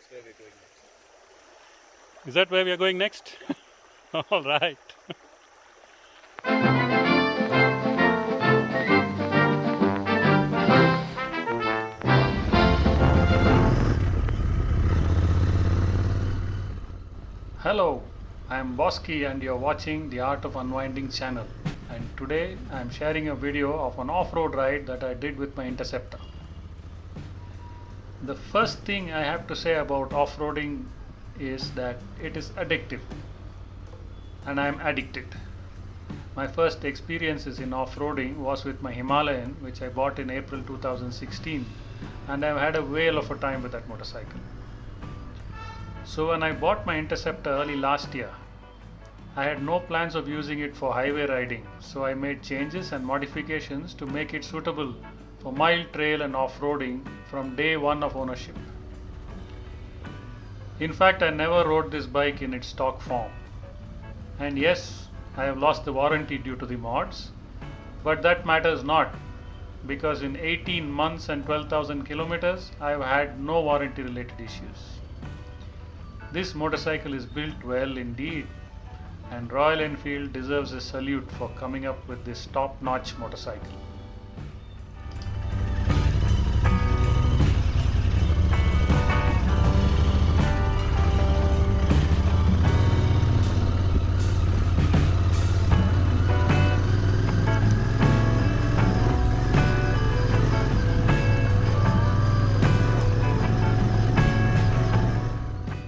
where we're going next. Is that where we are going next? All right. Hello, I am Bosky and you're watching the Art of Unwinding channel. And today I am sharing a video of an off-road ride that I did with my Interceptor. The first thing I have to say about off-roading is that it is addictive, and I am addicted. My first experiences in off-roading was with my Himalayan, which I bought in April 2016, and I've had a whale of a time with that motorcycle. So when I bought my Interceptor early last year, I had no plans of using it for highway riding, so I made changes and modifications to make it suitable for mild trail and off-roading from day one of ownership. In fact, I never rode this bike in its stock form. And yes, I have lost the warranty due to the mods, but that matters not, because in 18 months and 12,000 kilometers, I have had no warranty related issues. This motorcycle is built well indeed, and Royal Enfield deserves a salute for coming up with this top-notch motorcycle.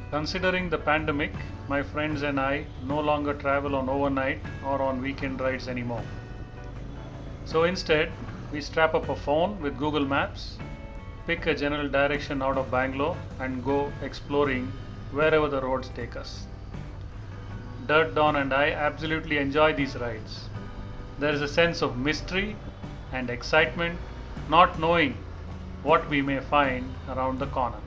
Considering the pandemic, my friends and I no longer travel on overnight or on weekend rides anymore. So instead, we strap up a phone with Google Maps, pick a general direction out of Bangalore, and go exploring wherever the roads take us. Dirt Dawn and I absolutely enjoy these rides. There is a sense of mystery and excitement, not knowing what we may find around the corner.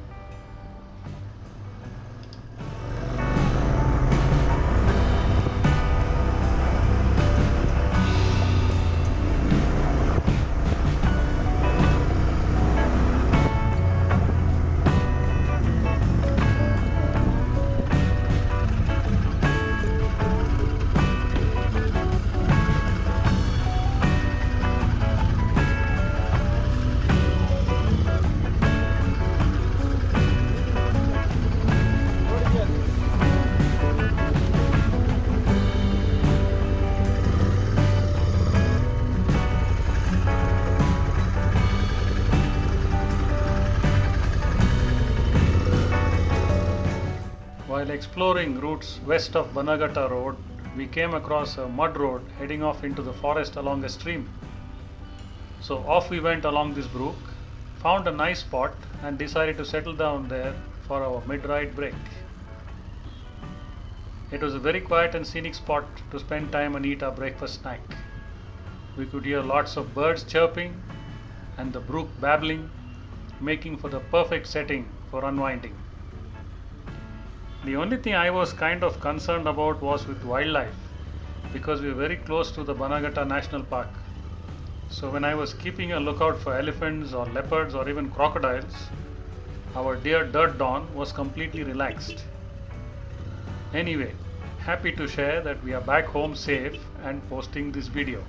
While exploring routes west of Banagatta Road, we came across a mud road heading off into the forest along a stream. So off we went along this brook, found a nice spot, and decided to settle down there for our mid-ride break. It was a very quiet and scenic spot to spend time and eat our breakfast snack. We could hear lots of birds chirping and the brook babbling, making for the perfect setting for unwinding. The only thing I was kind of concerned about was with wildlife, because we are very close to the Banagatta National Park. So when I was keeping a lookout for elephants or leopards or even crocodiles, our dear Dirt Dawn was completely relaxed. Anyway, happy to share that we are back home safe and posting this video.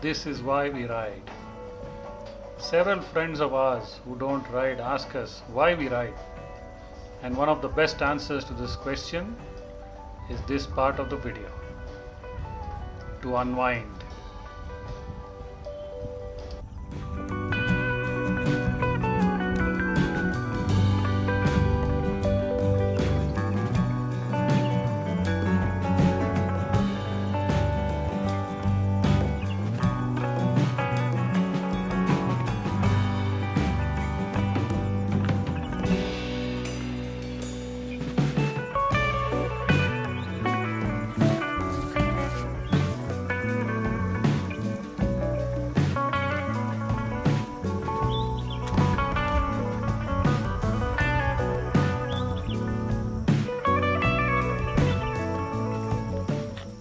This is why we ride. Several friends of ours who don't ride ask us why we ride. And one of the best answers to this question is this part of the video: to unwind.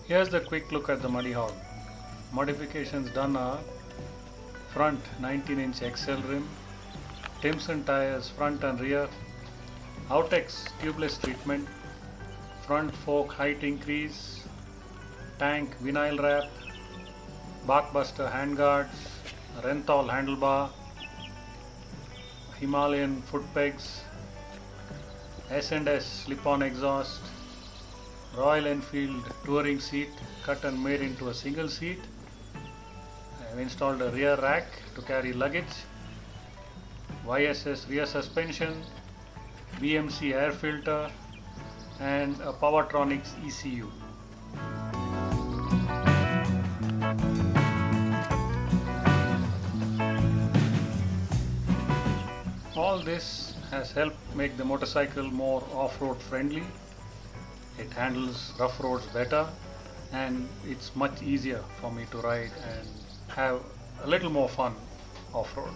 Here's the quick look at the Muddy Hog. Modifications done are: front 19-inch XL rim, Timson tires front and rear, Outex tubeless treatment, front fork height increase, tank vinyl wrap, Barkbuster handguards, Renthal handlebar, Himalayan foot pegs, S&S slip-on exhaust, Royal Enfield touring seat cut and made into a single seat. I have installed a rear rack to carry luggage, YSS rear suspension, BMC air filter, and a Powertronics ECU. All this has helped make the motorcycle more off-road friendly. It handles rough roads better, and it's much easier for me to ride and have a little more fun off-road.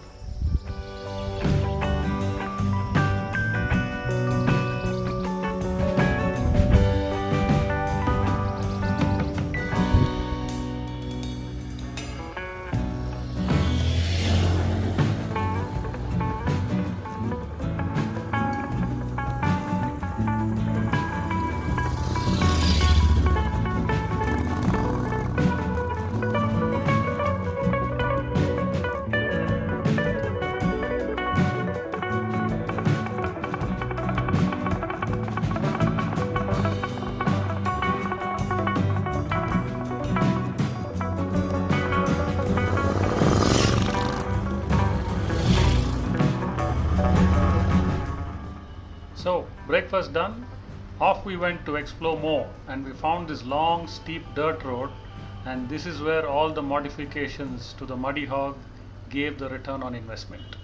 So, breakfast done, off we went to explore more, and we found this long steep dirt road, and this is where all the modifications to the Muddy Hog gave the return on investment.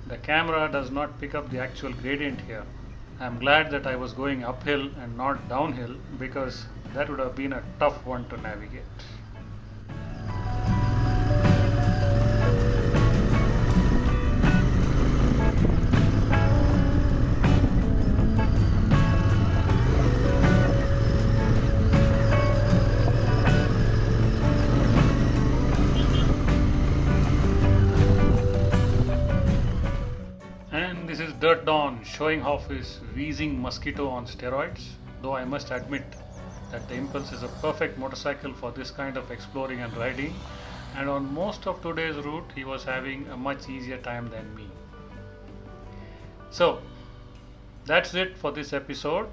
The camera does not pick up the actual gradient here. I am glad that I was going uphill and not downhill, because that would have been a tough one to navigate. This is Dirt Dawn showing off his wheezing mosquito on steroids, though I must admit that the Impulse is a perfect motorcycle for this kind of exploring and riding, and on most of today's route he was having a much easier time than me. So that's it for this episode.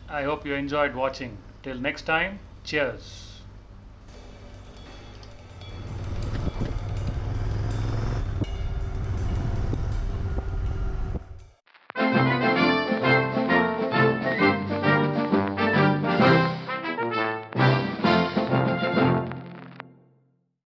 I hope you enjoyed watching. Till next time, cheers.